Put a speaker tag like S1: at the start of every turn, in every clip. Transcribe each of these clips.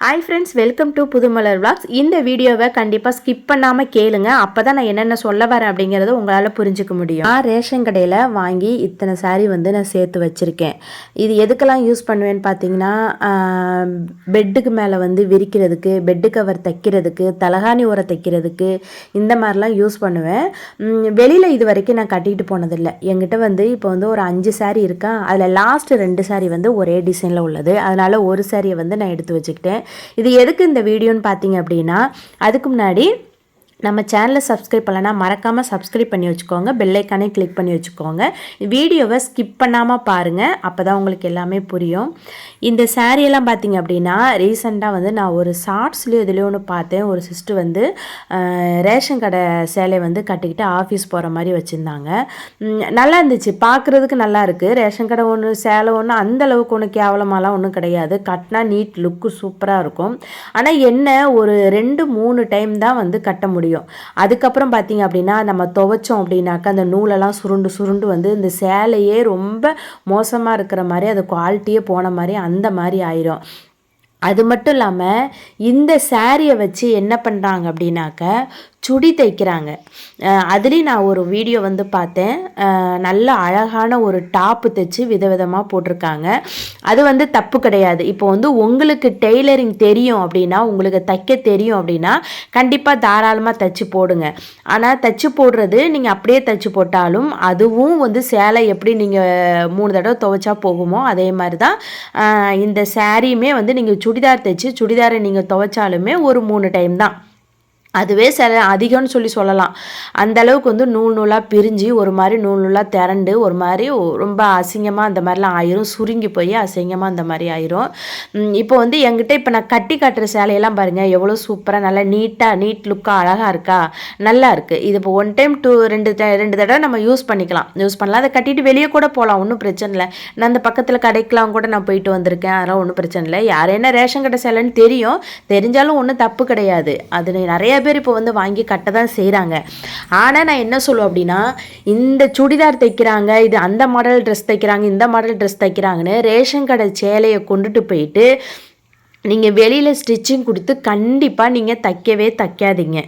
S1: Hi friends, welcome to Pudhumalar vlogs. இந்த வீடியோவை கண்டிப்பாக ஸ்கிப் பண்ணாமல் கேளுங்க. அப்போ தான் நான் என்னென்ன சொல்ல வரேன் அப்படிங்கிறத உங்களால் புரிஞ்சுக்க முடியும். நான் ரேஷன் கடையில் வாங்கி இத்தனை சாரீ நான் சேர்த்து வச்சுருக்கேன். இது எதுக்கெல்லாம் யூஸ் பண்ணுவேன்னு பார்த்தீங்கன்னா, பெட்டுக்கு மேலே விரிக்கிறதுக்கு, பெட்டு கவர் தைக்கிறதுக்கு, தலகாணி உரை தைக்கிறதுக்கு, இந்த மாதிரிலாம் யூஸ் பண்ணுவேன். வெளியில் இது வரைக்கும் நான் கட்டிட்டு போனதில்லை. என்கிட்ட இப்போ ஒரு 5 சாரீ இருக்கா. அதில் லாஸ்ட்டு 2 சாரீ ஒரே டிசைனில் உள்ளது. அதனால் ஒரு சாரியை நான் எடுத்து வச்சுக்கிட்டேன். இது எதுக்கு இந்த வீடியோன்னு பார்த்தீங்க அப்படின்னா, அதுக்கு முன்னாடி நம்ம சேனலை சப்ஸ்கிரைப் பண்ணலன்னா மறக்காமல் சப்ஸ்கிரைப் பண்ணி வச்சுக்கோங்க. பெல் ஐக்கானே கிளிக் பண்ணி வச்சுக்கோங்க. வீடியோவை ஸ்கிப் பண்ணாமல் பாருங்கள், அப்போ தான் உங்களுக்கு எல்லாமே புரியும். இந்த சாரியெல்லாம் பார்த்தீங்க அப்படின்னா, ரீசெண்டாக நான் ஒரு ஷார்ட்ஸ்லேயும் இதுலேயும் ஒன்று பார்த்தேன். ஒரு சிஸ்டர் ரேஷன் கடை சேலை கட்டிக்கிட்டு ஆஃபீஸ் போகிற மாதிரி வச்சுருந்தாங்க. நல்லா இருந்துச்சு, பார்க்குறதுக்கு நல்லா இருக்குது. ரேஷன் கடை ஒன்று சேலை ஒன்று அந்தளவுக்கு ஒன்று கேவலமாலாம் ஒன்றும் கிடையாது. கட்டினா நீட் லுக்கு சூப்பராக இருக்கும். ஆனால் என்ன, ஒரு 2-3 டைம் தான் கட்ட முடியும். அதுக்கப்புறம் பார்த்தீங்க அப்படின்னா, நம்ம துவைச்சோம் அப்படின்னாக்கா அந்த நூலெல்லாம் சுருண்டு சுருண்டு இந்த சேலையே ரொம்ப மோசமாக இருக்கிற மாதிரி, அது குவாலிட்டியே போன மாதிரி அந்த மாதிரி ஆயிரும். அது மட்டும் இல்லாமல் இந்த சாரியை வச்சு என்ன பண்ணுறாங்க அப்படின்னாக்க சுடி தைக்கிறாங்க. அதுலேயும் நான் ஒரு வீடியோ பார்த்தேன். நல்ல அழகான ஒரு டாப்பு தைச்சு விதவிதமாக போட்டிருக்காங்க. அது தப்பு கிடையாது. இப்போ உங்களுக்கு டெய்லரிங் தெரியும் அப்படின்னா, உங்களுக்கு தைக்க தெரியும் அப்படின்னா கண்டிப்பாக தாராளமாக தைச்சி போடுங்க. ஆனால் தைச்சி போடுறது நீங்கள் அப்படியே தைச்சி போட்டாலும் அதுவும் சேலை எப்படி நீங்கள் 3 தடவை துவைச்சா போகுமோ அதே மாதிரி தான் இந்த சாரியுமே நீங்கள் சுடிதார் தைச்சி சுடிதாரை நீங்கள் துவைச்சாலுமே ஒரு 3 டைம் தான். அதுவே சில அதிகம்னு சொல்லலாம். அந்த அளவுக்கு நூல் நூலாக பிரிஞ்சு ஒரு மாதிரி நூல் நூலாக திரண்டு ஒரு மாதிரி ரொம்ப அசிங்கமாக அந்த மாதிரிலாம் ஆயிரும். சுருங்கி போய் அசிங்கமாக அந்த மாதிரி ஆயிரும். இப்போ என்கிட்ட இப்போ நான் கட்டி காட்டுற சேலையெல்லாம் பாருங்கள், எவ்வளோ சூப்பராக நல்லா நீட் லுக்காக அழகாக இருக்கா, நல்லா இருக்குது. இது இப்போ 1 டைம் 2 தடவை நம்ம யூஸ் பண்ணலாம். அதை கட்டிட்டு வெளியே கூட போகலாம், ஒன்றும் பிரச்சனை இல்லை. நான் அந்த பக்கத்தில் கடைக்கெலாம் கூட நான் போயிட்டு வந்திருக்கேன், அதெல்லாம் ஒன்றும் பிரச்சனை இல்லை. யார் என்ன ரேஷன் கடை சேலைன்னு தெரிஞ்சாலும் ஒன்றும் தப்பு கிடையாது. அது நிறைய பேர் இப்போ வாங்கி கட்ட தான் செய்கிறாங்க. ஆனால் நான் என்ன சொல்லுவேன் அப்படின்னா, இந்த சுடிதார் தைக்கிறாங்க, இது அந்த மாடல் ட்ரெஸ் தைக்கிறாங்க, இந்த மாடல் ட்ரெஸ் தைக்கிறாங்கன்னு ரேஷன் கடை சேலையை கொண்டுட்டு போயிட்டு நீங்கள் வெளியில் ஸ்டிச்சிங் கொடுத்து கண்டிப்பாக நீங்கள் தைக்காதீங்க.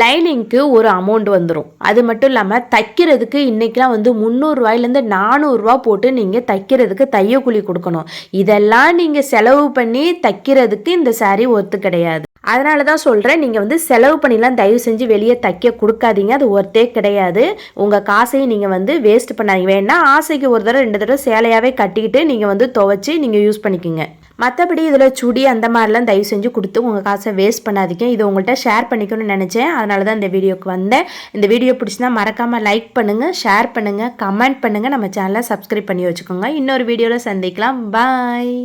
S1: லைனிங்க்கு ஒரு அமௌண்ட் வந்துடும். அது மட்டும் இல்லாமல் தைக்கிறதுக்கு இன்றைக்கெலாம் 300 ரூபாயிலேருந்து 400 ரூபா போட்டு நீங்கள் தைக்கிறதுக்கு தையக்கூலி கொடுக்கணும். இதெல்லாம் நீங்கள் செலவு பண்ணி தைக்கிறதுக்கு இந்த சாரீ ஒர்த்து கிடையாது. அதனால தான் சொல்கிறேன், நீங்கள் செலவு பண்ணிலாம் தயவு செஞ்சு வெளியே தைக்க கொடுக்காதீங்க. அது ஒர்த்தே கிடையாது. உங்கள் காசையும் நீங்கள் வேஸ்ட் பண்ணாதீங்க. வேணா ஆசைக்கு ஒரு தடவை 2 தடவை சேலையாகவே கட்டிக்கிட்டு நீங்கள் துவைச்சி நீங்கள் யூஸ் பண்ணிக்கோங்க. மற்றபடி இதில் சுடி அந்த மாதிரிலாம் தயவு செஞ்சு கொடுத்து உங்கள் காசை வேஸ்ட் பண்ணாதீங்க. இது உங்கள்கிட்ட ஷேர் பண்ணிக்கணும்னு நினச்சேன், அதனால தான் இந்த வீடியோக்கு வந்தேன். இந்த வீடியோ பிடிச்சினா மறக்காமல் லைக் பண்ணுங்கள், ஷேர் பண்ணுங்கள், கமெண்ட் பண்ணுங்கள், நம்ம சேனலை சப்ஸ்கிரைப் பண்ணி வச்சுக்கோங்க. இன்னொரு வீடியோவில் சந்திக்கலாம். பாய்.